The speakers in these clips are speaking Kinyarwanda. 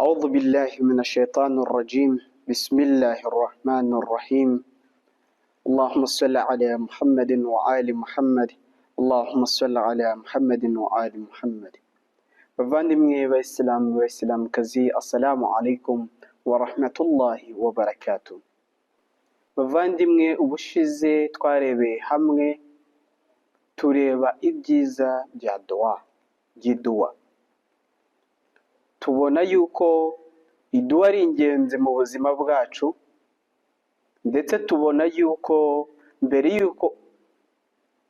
أعوذ بالله من الشيطان الرجيم. بسم الله الرحمن الرحيم. اللهم صل على محمد وآل محمد. اللهم صل على محمد وآل محمد. bavandimwe bayisilamukazi, assalamu alaikum wa rahmatullahi wa barakatuh. Bavandimwe, ubushize twarebeye hamwe tureba ibyiza bya duwa. Tubona yuko iduwa ari ingenzi mu buzima bwacu, ndetse tubona yuko mbere yuko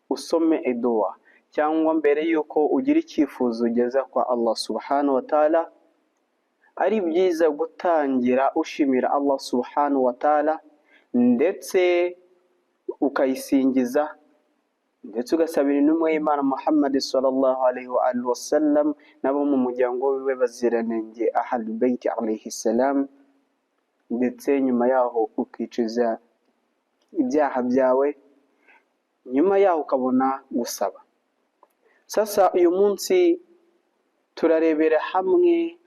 usome iduwa cyangwa mbere yuko ugira icyifuzo ugeza kwa Allah subhanahu wa ta'ala, ari byiza gutangira ushimira Allah subhanahu wa ta'ala, ndetse ukayisingiza, ndetse ugasabira intumwa y'Imana Muhammad sallallahu alaihi wa sallam nabo mu muryango wiwe baziranenge Ahlul Bayt alayhi salam, ndetse nyuma yaho ukicuza ibyaha byawe, nyuma yaho ukabona gusaba. Sasa uyu munsi turarebera hamwe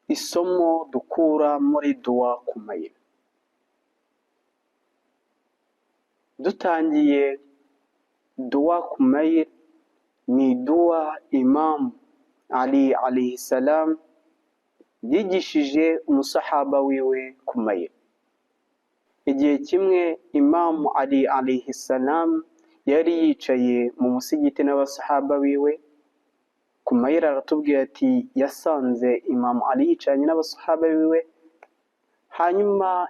isomo dukura muri duwa ku mayira. Dutangiye duwa ku mayira, ni duwa Imam Ali alayhi salam yigishije umusahaba wiwe ku mayira. Igihe kimwe Imam Ali alayhi salam yari yicaye mu musigiti n'abasahaba biwe. Ku mayira aratubwira ati yasanze Imam Ali yicaranye n'abasahaba biwe, hanyuma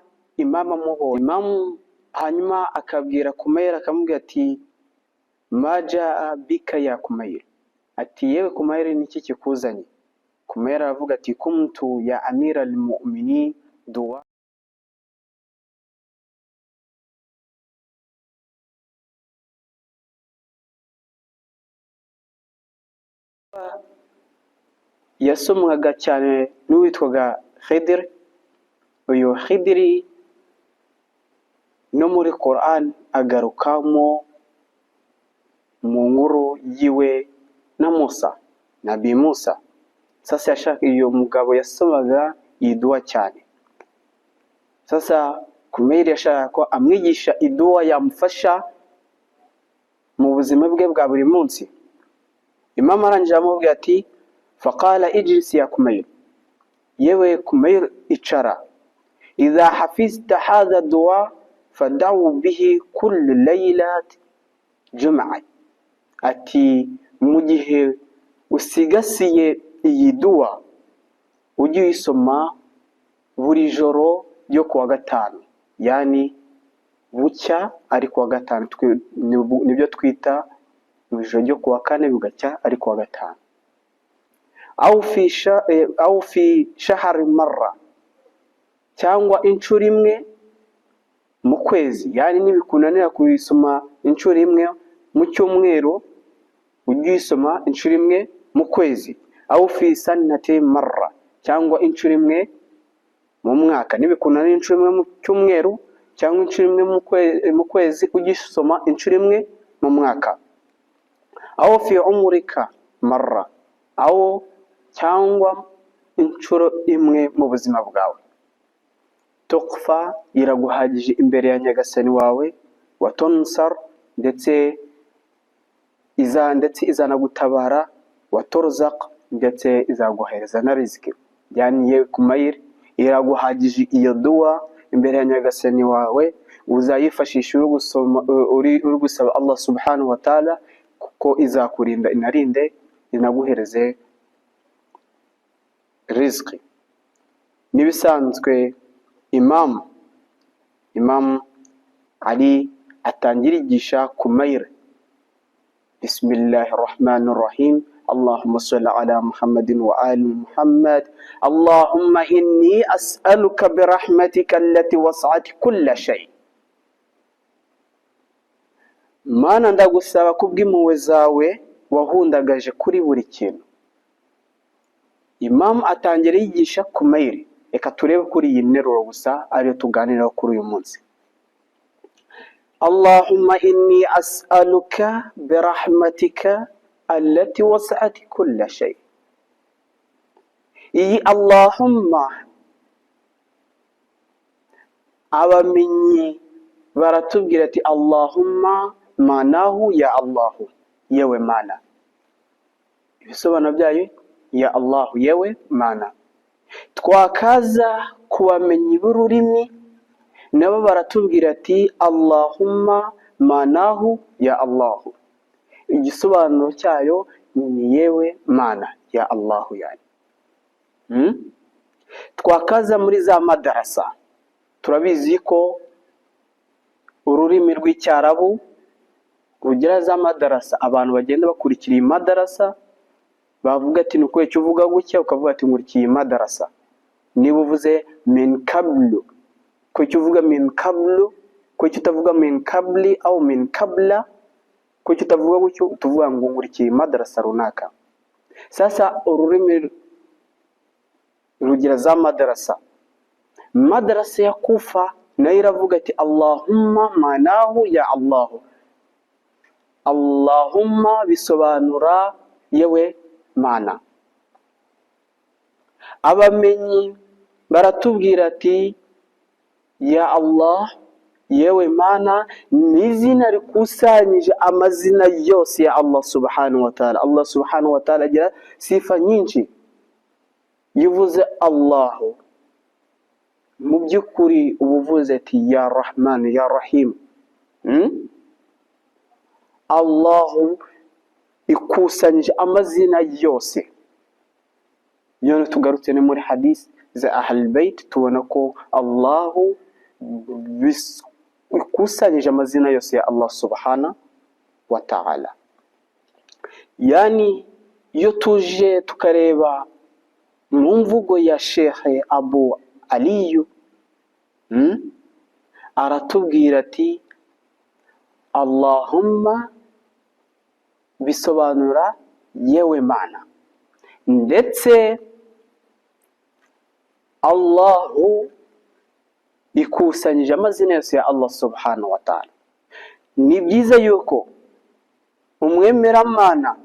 hanyuma akabwira ku mayira akamubwira ati maja bika ya Kumayir, ati yewe Kumayir niki kikuzanye? Kumayir aravuga ati kumtu ya amira al-mu'minin duwa yasomwaga cyane n'uwitwaga Khidir. Uyu Khidiri no muri Quran agarukamo mu nkuru yiwe na Nabi Musa. Sasa yashaka iyo mugabo yasomaga iyi duwa cyane. Sasa Kumayir yashaka ko amwigisha iduwa yamufasha mu buzima bwe bwa buri munsi. Imam arangije amubwira ati faqala ijlis ya Kumayir, yewe Kumayir icara, idha hafizta hadha duwa fad'u bihi kull laylat jum'a, ati mu gihe usigasiye iyi duwa ujye uyisoma buri joro ryo kuwa gatanu, yani bucya ari kuwa gatanu, nibyo twita mu ijoro ryo kuwa kane bugacya ari kuwa gatanu. Au fi shahari marra, cyangwa inshuro imwe mu kwezi, yani nibikunanira kuyisoma inshuro imwe mu cyumweru ujye uyisoma inshuro imwe mu kwezi. Au fi sanati marra, cyangwa inshuro imwe mu mwaka, nibikunanira inshuro imwe mu cyumweru cyangwa inshuro imwe mu kwezi ujye usoma inshuro imwe mu mwaka. Au fi umrika marra, au cyangwa inshuro imwe mu buzima bwawe. Tuqfa, iraguhagije imbere ya Nyagasani wawe, wa tunsar, ndetse izanagutabara, wa turzaq, ndetse izaguhereza na riziki. Yani yewe Kumayir iraguhagije iyo duwa imbere ya Nyagasani wawe, uzayifashisha uri gusaba Allah subhanahu wa ta'ala, kuko izakurinda inarinde inaguhereze riziki. Nibisanzwe Imam Ali atangira igisha Kumayir, bismillahir rahmanir rahim, Allahumma salli ala Muhammadin wa ali Muhammad, Allahumma inni as'aluka bi rahmatika allati was'at kulla shay. Mana ndagusaba kubw'impuhwe zawe wahundagaje kuri buri kintu. Imam atangira yigisha Kumayir. Reka turebe kuri iyi nteruro gusa ariyo tuganiraho kuri uyu munsi. Allahumma inni as'aluka bi rahmatika allati was'at kulla shay. iyi Allahumma abamenyi baratubwira ati Allahumma manahu ya Allahu, yewe mana. Ibisobanuro byayo ya Allahu, yewe mana. Twakaza kubamenyi b'ururimi nabo baratubwira ati Allahumma manahu ya Allahu, igisobanuro cyayo ni yewe mana ya Allahu yani. Twakaza muri za madarasa, turabizi ko ururimi rw'icyarabu rugira za madarasa, abantu bagenda bakurikira iyi madarasa bavuga ati nuko icyo uvuga gutya ukavuga ati nkurikiye madarasa. Niba uvuze min qablu, ko icyo uvuga min qablu, ko icyo utavuga min qabli au min qabla, ko icyo utavuga gutyo utuvuga ngo nkurikiye madarasa runaka. Sasa ururimi rugira za madarasa. Madarasa ya Kufa nayo iravuga ati Allahumma manahu ya Allahu. Allahumma bisobanura yewe mana. Abamenyi baratubwira ati ya Allah, yewe mana ni izina rikusanyije amazina yose ya Allah subhanahu wa ta'ala. Allah subhanahu wa ta'ala agira sifa nyinshi. Yuvuze Allahu, mu by'ukuri ubuvuze ati ya Rahman ya Rahim. Allahu ikusanyije amazina yose. Yone tugarutse ni muri hadith za Ahlul Bayt tubona ko Allahu ikusanyije amazina yose ya Allah subhanahu wa ta'ala. Yani iyo tuje tukareba mu mvugo ya Sheikh Abu Ali aratubwira ati Allahumma bisobanura yewe mana, ndetse Allahu ikusanyije amazina yose ya Allah subhanahu wa ta'ala. Ni byiza yuko umwemeramana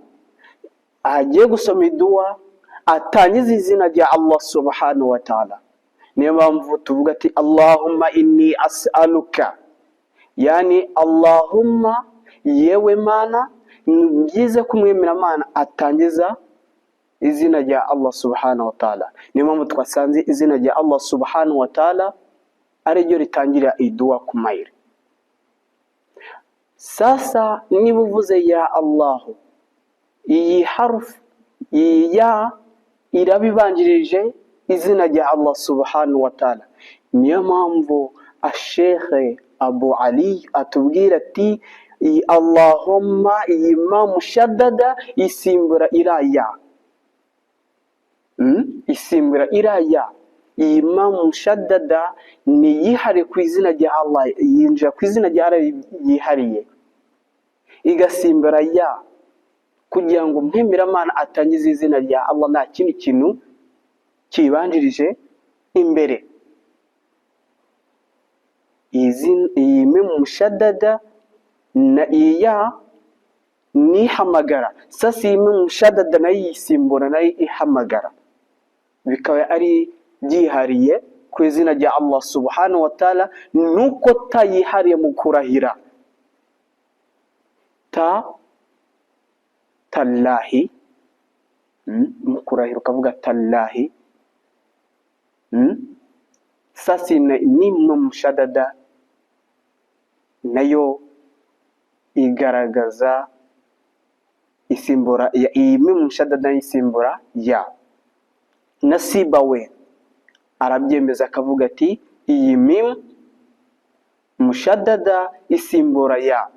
agiye gusoma idua atangiza izina rya Allah subhanahu wa ta'ala. Niyo mpamvu tuvuga ati Allahumma inni as'aluka, yani Allahumma yewe mana. Ni byiza ko umwemeramana atangiza izina rya Allah subhanahu wa ta'ala. Niyo mpamvu twasanze izina rya Allah subhanahu wa ta'ala ari ryo ritangira idua ku mayire. Sasa niba uvuze ya Allahu, iyi harufu iyi ya irabibanjirije izina rya Allah subhanahu wa ta'ala. Niyo mpamvu Sheikh Abu Ali atubwira ati Allahumma ima mushaddada isimbura iraya. Isimbura iraya. Ima mushaddada ni yihari ku izina rya Allah, yinjira ku izina rya Allah yihariye, igasimbura ya, kugira ngo umwemeramana atangize izina rya Allah nta kindi kintu kibanjirije imbere. Iyi mushaddada na iya ni hamagara. Sasa iyi mushaddada nayo yisimbura nayo ihamagara, bikaba ari byihariye ku izina rya Allah subhanahu wa ta'ala. Nuko tayihariye mu kurahira tallahi, mu kurahira ukavuga tallahi. Sasa ni mushaddada nayo igaragaza isimbura ya, iyi mushaddada isimbura ya. Nasiba we arabyemeza akavuga ati iyi mim mushaddada isimbura ya.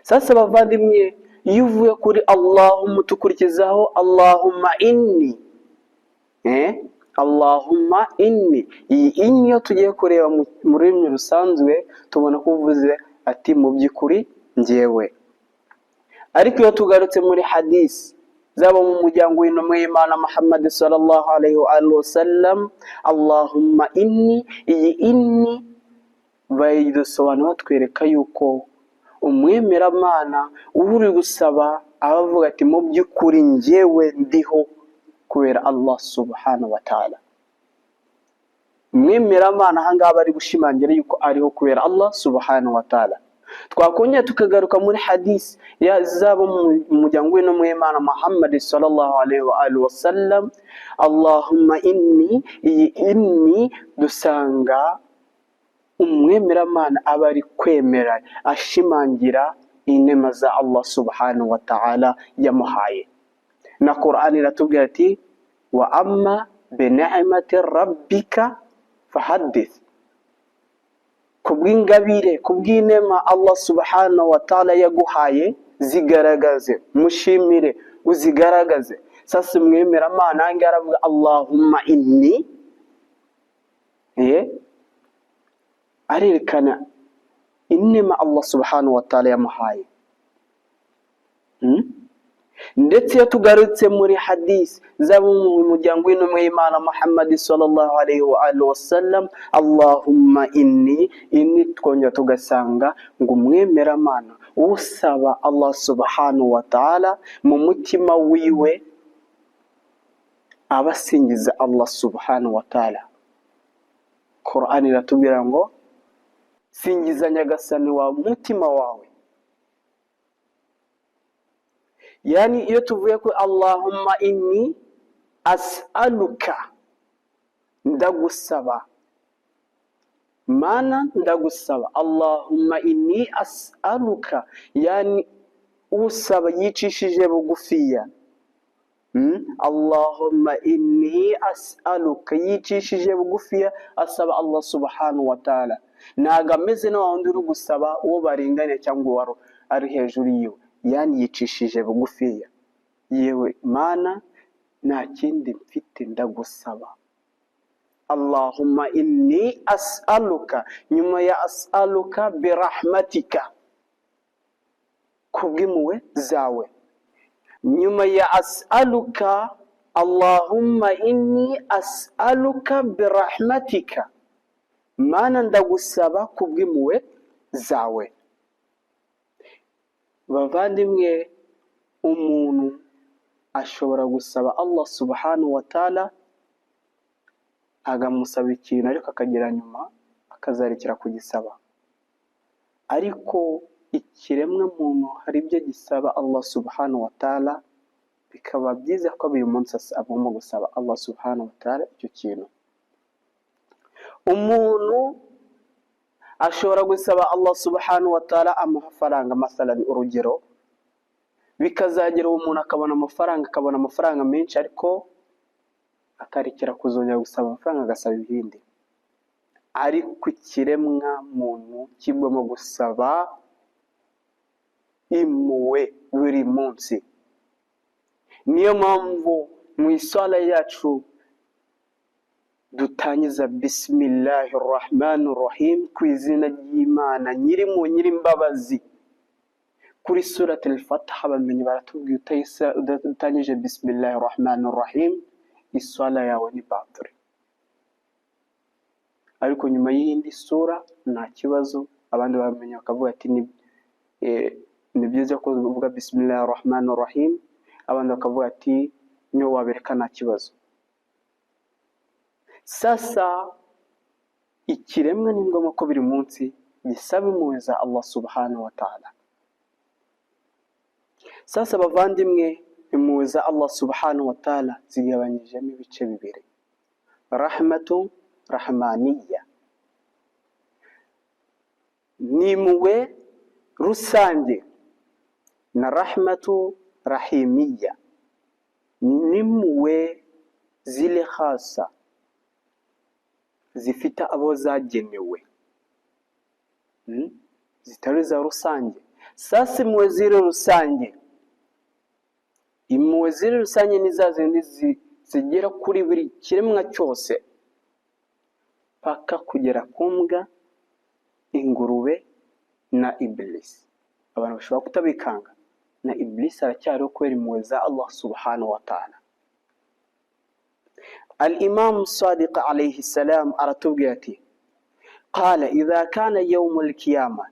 Sasa bavandimwe, iyo uvuye kuri Allahumma tukurikizaho Allahumma inni, Allahumma inni. Iyi inni yo tugiye kureba mu rurimi rusanzwe tubona ko uvuze ati mu by'ukuri njyewe. Ariko iyo tugarutse muri hadith zaba mu muryango w'intumwa y'Imana Muhammad sallallahu alaihi wa sallam, Allahumma inni, iyi inni bayidusobanura batwereka yuko umwemeramana uri gusaba abavuga ati mu by'ukuri njyewe ndiho, kubera Allah subhanahu wa ta'ala. Mwemeramana ahangaha bari gushimangira yuko ariho kubera Allah subhanahu wa ta'ala. Twakongera tukagaruka muri hadisi zabo mu muryango no mw'Imana Muhammad sallallahu alaihi wa alihi wasallam, Allahumma inni dusanga umwemeramana aba ari kwemera ashimangira inema za Allah subhanahu wa ta'ala yamuhaye. Na Qur'ani iratubwira ati wa amma bi ni'mati rabbika fahaddith, kubw'ingabire kubw'inema Allah subhanahu wa ta'ala yaguhaye zigaragaze, mushimire uzigaragaze. Sasa mwemeramana anga aravuga Allahumma inni, arerekana inema Allah subhanahu wa ta'ala yamuhaye. Ndetse iyo tugarutse muri hadisi zabo mu muryango w'intumwa y'Imana Muhammad sallallahu alaihi wa alihi wasallam, Allahumma inni twongera tugasanga ngo umwemeramana usaba Allah subhanahu wa ta'ala mu mutima wiwe abasingiza Allah subhanahu wa ta'ala. Qur'ani iratubwira ngo singiza nyagasani wa mutima wawe. Yani iyo tuvuye ko Allahumma inni as'aluka, ndagusaba, mana ndagusaba. Allahumma inni as'aluka, yani usaba yicishije bugufiya. Allahumma inni as'aluka yicishije bugufiya, asaba Allah subhanahu wa ta'ala. Ntago ameze na wundi uri gusaba uwo barenganya cyangwa uwo ari hejuru yiwe, yani yicishije bugufiya. Yewe mana nta kindi mfite ndagusaba. Allahumma inni as'aluka, nyuma ya as'aluka birahmatika, kubw'impuhwe zawe. Nyuma ya as'aluka Allahumma inni as'aluka birahmatika, mana ndagusaba kubw'impuhwe zawe. Bavandimwe, umuntu ashobora gusaba Allah subhanahu wa ta'ala agamusaba ikintu ariko akagera nyuma akazarekera kugisaba. Ariko ikiremwa muntu hari ibyo gisaba Allah subhanahu wa ta'ala, bikaba byiza ko buri munsi agomba gusaba Allah subhanahu wa ta'ala icyo kintu. Umuntu ashobora gusaba Allah subhanahu wa ta'ala amafaranga, masalan urugero, bikazagera umuntu akabona amafaranga menshi ariko akarekera kuzongera gusaba amafaranga agasaba ibindi. Ariko ikiremwa muntu kigomba gusaba impuhwe buri munsi. Niyo mpamvu mu isala yacu dutangiza bismillahirrahmanirrahim, ku izina ry'Imana nyirimbabazi. Kuri surat al-Fatiha bamenye baratubwiye utangije bismillahirrahmanirrahim, isala yawe ni batiri. Ariko nyuma y'indi sura nta kibazo, abandi bamenye bakavuga ati ni byiza ko uvuga bismillahirrahmanirrahim, abandi bakavuga ati niyo wabereka nta kibazo. Sasa ikiremwa ni ngombwa ko buri munsi gisaba impuhwe za Allah subhanahu wa ta'ala. Sasa bavandimwe, impuhwe za Allah subhanahu wa ta'ala zigabanyijemo ibice bibiri: rahmatu rahmaniyya, ni impuhwe rusange, na rahmatu rahimiyya, ni impuhwe zile khasa zifite abo zagenewe, zitari za rusange. Sasa impuhwe ziri rusange, impuhwe ziri rusange ni za zindi zigera kuri buri kiremwa cyose, paka kugera ku mbwa, ingurube na Iblis. Abantu bashobora kutabikanga, na Iblis aracyariho kubera impuhwe za Allah subhanahu wa ta'ala. الإمام الصادق عليه السلام أرتبياتي قال إذا كان يوم القيامة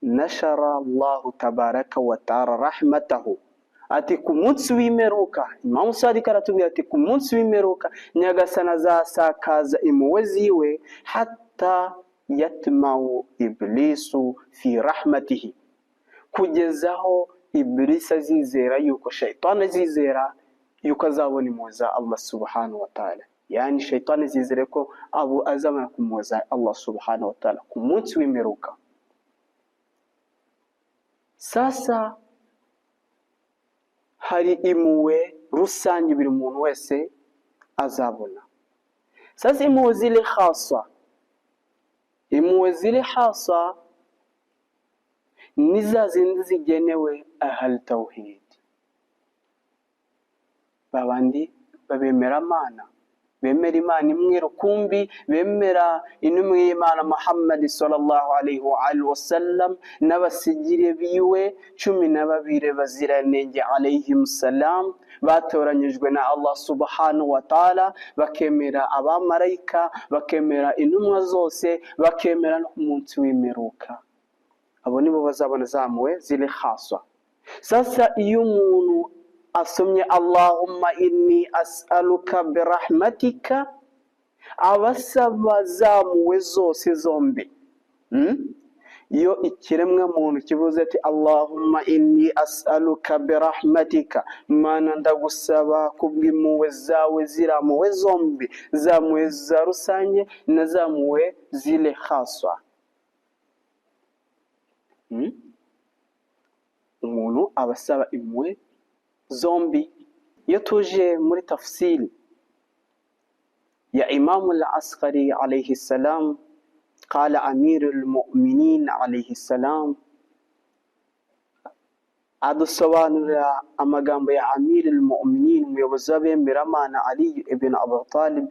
نشر الله تبارك وتعالى رحمته ati ku munsi w'imperuka, Imam Sadiq aratubwira ati ku munsi w'imperuka Nyagasani azasakaza impuhwe ziwe hatta yatmau iblisu fi rahmatihi, kugezaho Iblisi azizera yuko, shayitani azizera yuko azabona impuhwe za Allah subhanahu wa ta'ala. Yani shayitani azizera ko azabona ku mpuhwe za Allah subhanahu wa ta'ala ku munsi w'imperuka. Sasa hari impuhwe rusange buri muntu wese azabona. Sasa impuhwe zile khasa, impuhwe zile khasa ni za zindi zigenewe ahal tawhid, babandi babemera Imana, bemera Imana imwe rukumbi, bemera intumwa y'Imana Muhammad sallallahu alaihi wa alihi wasallam n'abasigire biwe 12 baziranenge alaihim salam, batoranyijwe na Allah subhanahu wa ta'ala, bakemera abamarayika, bakemera intumwa zose, bakemera no ku munsi w'imperuka. Abo nibo bazabona zamwe zile khaswa. Sasa iyo umuntu asomye Allahumma inni as'aluka birahmatika, abasaba zamwe zose zombi. Iyo ikiremwa muntu kivuze ati Allahumma inni as'aluka birahmatika, Mana ndagusaba kubw'impuhwe zawe zirampuhwe zombi, zamwe za rusange na zamwe zile khaswa. Umuntu abasaba impuhwe zombi. Iyo tuje muri tafsiri ya Imam al-Asqari alayhi salam, qala amirul mu'minin alayhi salam, adusobanurira amagambo ya amirul mu'minin, umuyobozi w'abemera Imana Ali ibn Abi Talib,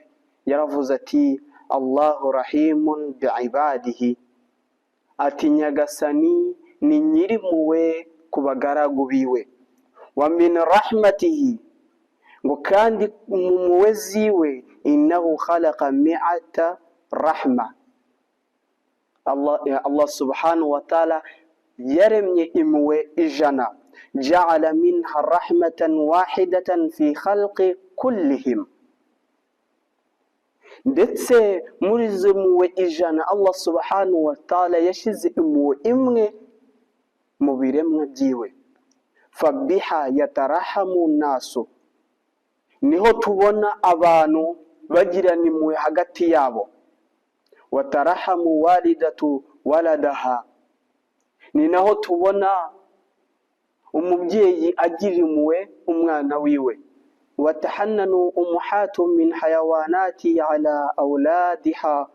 yaravuze ati Allahu rahimun bi'ibadihi, ati Nyagasani ni nyirimpuhwe ku bagaragu biwe, wa min rahmatihi, ngo kandi mu mpuhwe ziwe innahu khalaqa mi'ata rahma, Allah subhanahu wa ta'ala yaremye impuhwe 100, ja'ala minha rahmatan wahidatan fi khalqi kullihim, ndetse muri izo mpuhwe 100 Allah subhanahu wa ta'ala yashize impuhwe imwe mu biremwa byiwe. Fabiha yatarahamu nasu, niho tubona abantu bagirana impuhwe hagati yabo. Watarahamu walidatu waladaha, ni naho tubona umubyeyi agira impuhwe umwana wiwe. Watahannanu umuhatu min hayawanati ala auladiha,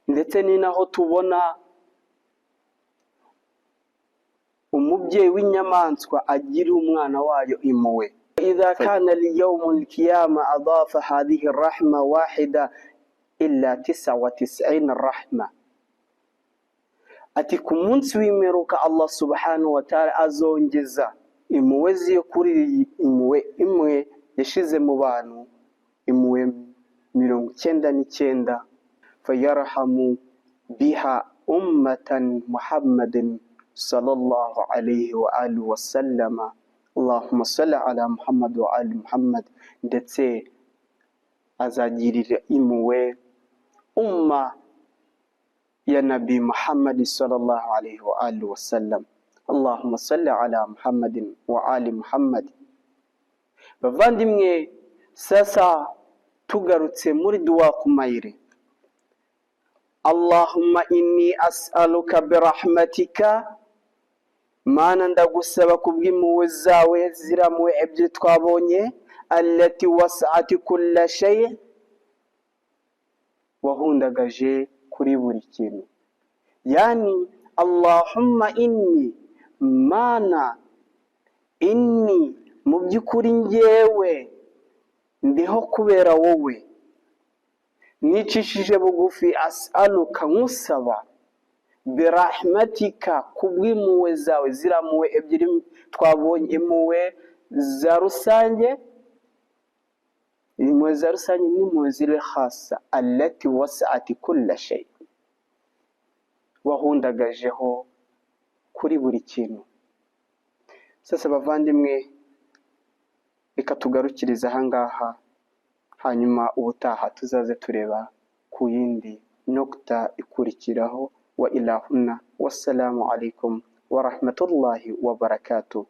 ndetse ni naho tubona umubyeyi w'inyamaswa agira umwana wayo impuhwe. Idha kana liyawm al-qiyama adafa hadhihi ar-rahma wahida illa 99 rahma, ati ku munsi w'imperuka Allah subhanahu wa ta'ala azongeza impuhwe ziyo kuri impuhwe imwe yashize mu bantu, impuhwe 99, fayarhamu biha ummatan Muhammadin sallallahu alayhi wa alihi wa sallama. Allahumma salli ala Muhammad wa ali Muhammad, ndetse azagirira impuhwe umma ya Nabi Muhammad sallallahu alayhi wa alihi wa sallam. Allahumma salli ala Muhammadin wa ali Muhammad. Bavandimwe, sasa tugarutse muri dua kumayire, Allahumma inni as'aluka birahmatika, Mana ndagusaba kubw'impuhwe zawe zirampuhwe ebyiri twabonye, allati was'ati kulla shay, wahundagaje kuri buri kintu. Yani Allahumma inni, Mana inni, mu by'ukuri njyewe ndiho kubera wowe, nicishije bugufi, as'aluka nkusaba, birahmatika kubw'impuhwe zawe zirampuhwe ebyiri twabonye, impuhwe za rusange, impuhwe za rusange n'impuhwe ziri khasa, allati was'ati kulla shay, wahundagajeho kuri buri kintu. Sasa bavandimwe, reka tugarukirize ahangaha, hanyuma ubutaha tuzaze tureba ku yindi nokta ikurikiraho. Wa ilahuna, wassalamu alaikum wa rahmatullahi wa barakatuh.